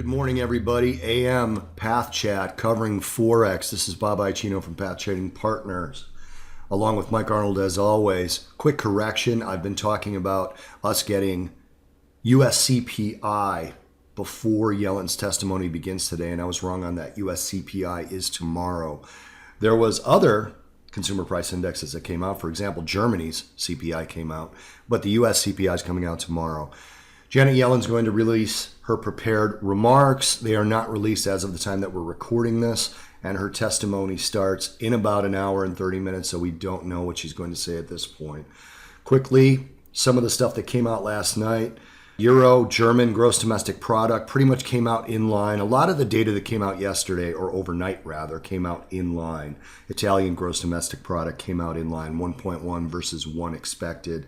Good morning, everybody. AM Path Chat covering forex. This is Bob Ichino from Path Trading Partners, along with Mike Arnold as always. Quick correction: I've been talking about us getting U.S. CPI before Yellen's testimony begins today, and I was wrong on that. U.S. CPI is tomorrow. There was other consumer price indexes that came out. For example, Germany's CPI came out, but the U.S. CPI is coming out tomorrow. Janet Yellen's going to release her prepared remarks. They are not released as of the time that we're recording this, and her testimony starts in about an hour and 30 minutes, so we don't know what she's going to say at this point. Quickly, some of the stuff that came out last night. Euro, German gross domestic product pretty much came out in line. A lot of the data that came out yesterday, or overnight rather, came out in line. Italian gross domestic product came out in line, 1.1 versus 1 expected.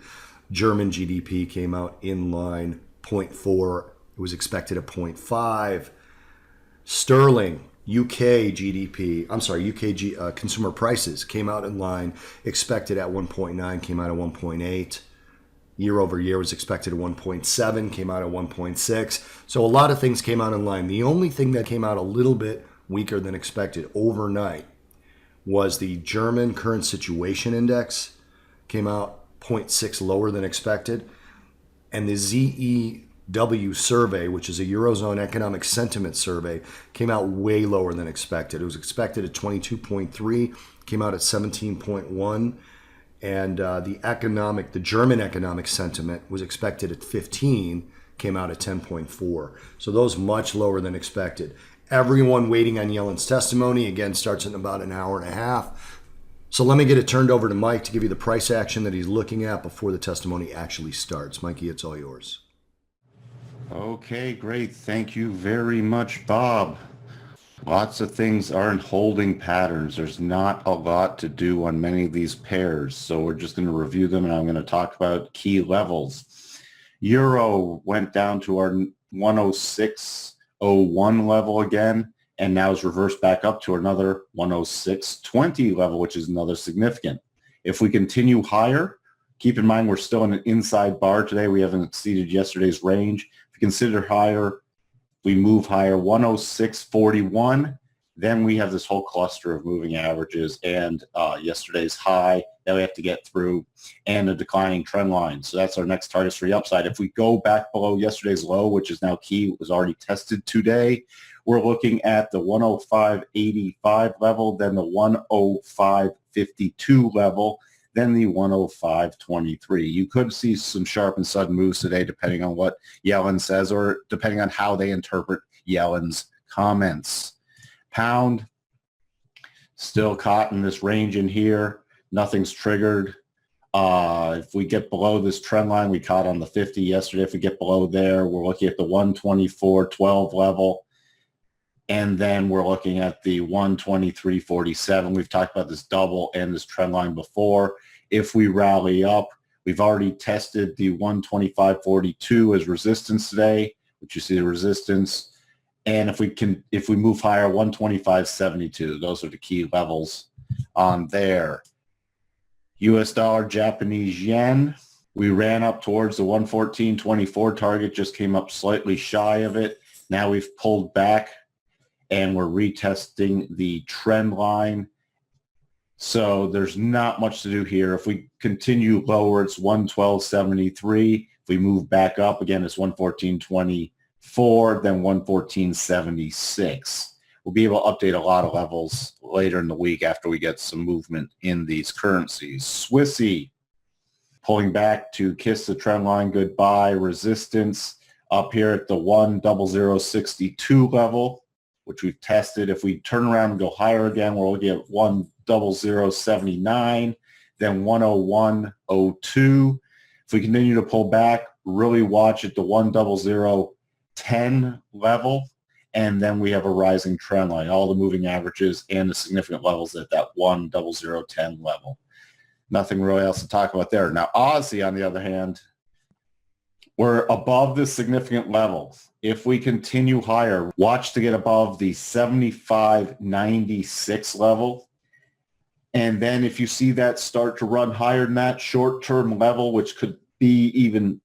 German GDP came out in line, 0.4. It was expected at 0.5. Sterling, UK consumer prices came out in line, expected at 1.9, came out at 1.8. Year over year was expected at 1.7, came out at 1.6. So a lot of things came out in line. The only thing that came out a little bit weaker than expected overnight was the German current situation index, came out 0.6 lower than expected. And the ZEW survey, which is a Eurozone economic sentiment survey, came out way lower than expected. It was expected at 22.3, came out at 17.1. And the German economic sentiment was expected at 15, came out at 10.4. So those much lower than expected. Everyone waiting on Yellen's testimony, again, starts in about an hour and a half. So let me get it turned over to Mike to give you the price action that he's looking at before the testimony actually starts. Mikey, it's all yours. Okay, great. Thank you very much, Bob. Lots of things are in holding patterns. There's not a lot to do on many of these pairs, so we're just going to review them, and I'm going to talk about key levels. Euro went down to our 106.01 level again, and now is reversed back up to another 106.20 level, which is another significant. If we continue higher, keep in mind we're still in an inside bar today. We haven't exceeded yesterday's range. If you consider higher, we move higher, 106.41. Then we have this whole cluster of moving averages and yesterday's high that we have to get through and a declining trend line. So that's our next target for the upside. If we go back below yesterday's low, which is now key, was already tested today, we're looking at the 105.85 level, then the 105.52 level, then the 105.23. You could see some sharp and sudden moves today depending on what Yellen says or depending on how they interpret Yellen's comments. Pound, still caught in this range in here. Nothing's triggered. If we get below this trend line, we caught on the 50 yesterday. If we get below there, we're looking at the 124.12 level. And then we're looking at the 123.47. We've talked about this double and this trend line before. If we rally up, we've already tested the 125.42 as resistance today, which you see the resistance. And if we move higher, 125.72. Those are the key levels on there. US dollar, Japanese yen. We ran up towards the 114.24 target, just came up slightly shy of it. Now we've pulled back and we're retesting the trend line. So there's not much to do here. If we continue lower, it's 112.73. If we move back up, again, it's 114.24, then 114.76. We'll be able to update a lot of levels later in the week after we get some movement in these currencies. Swissy, pulling back to kiss the trend line goodbye. Resistance up here at the 100.62 level, which we've tested. If we turn around and go higher again, we're looking at 100.79, then 101.02. If we continue to pull back, really watch at the 100.10 level, and then we have a rising trend line, all the moving averages and the significant levels at that 100.10 level. Nothing really else to talk about there. Now, Aussie, on the other hand, we're above this significant level. If we continue higher, watch to get above the 75.96 level. And then if you see that start to run higher than that short-term level, which could be even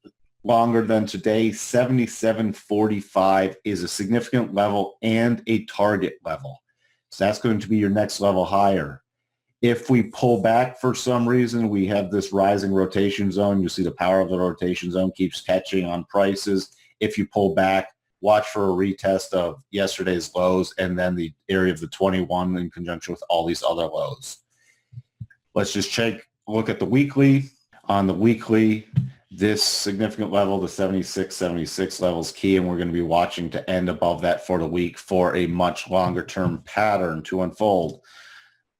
longer than today. 77.45 is a significant level and a target level. So that's going to be your next level higher. If we pull back for some reason, we have this rising rotation zone. You see the power of the rotation zone keeps catching on prices. If you pull back, watch for a retest of yesterday's lows and then the area of the 21 in conjunction with all these other lows. Let's just look at the weekly. On the weekly, this significant level, the 76 level is key, and we're going to be watching to end above that for the week for a much longer term pattern to unfold.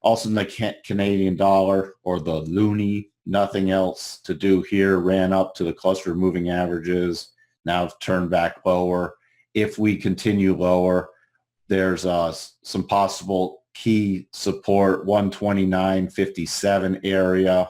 Also, the Canadian dollar or the loonie, nothing else to do here, ran up to the cluster of moving averages, now turned back lower. If we continue lower, there's some possible key support, 129.57 area.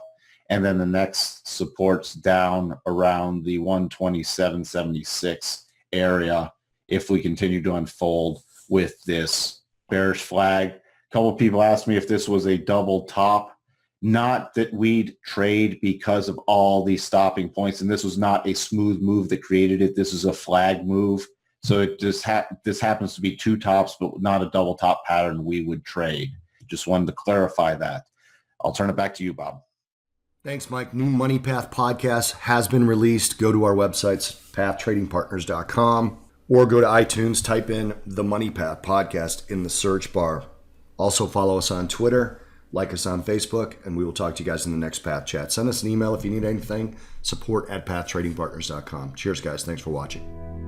And then the next support's down around the 127.76 area if we continue to unfold with this bearish flag. A couple of people asked me if this was a double top. Not that we'd trade because of all these stopping points, and this was not a smooth move that created it. This is a flag move. So it just this happens to be two tops, but not a double top pattern we would trade. Just wanted to clarify that. I'll turn it back to you, Bob. Thanks, Mike. New Money Path podcast has been released. Go to our websites, pathtradingpartners.com, or go to iTunes, type in the Money Path podcast in the search bar. Also follow us on Twitter, like us on Facebook, and we will talk to you guys in the next Path Chat. Send us an email if you need anything, support@pathtradingpartners.com. Cheers, guys. Thanks for watching.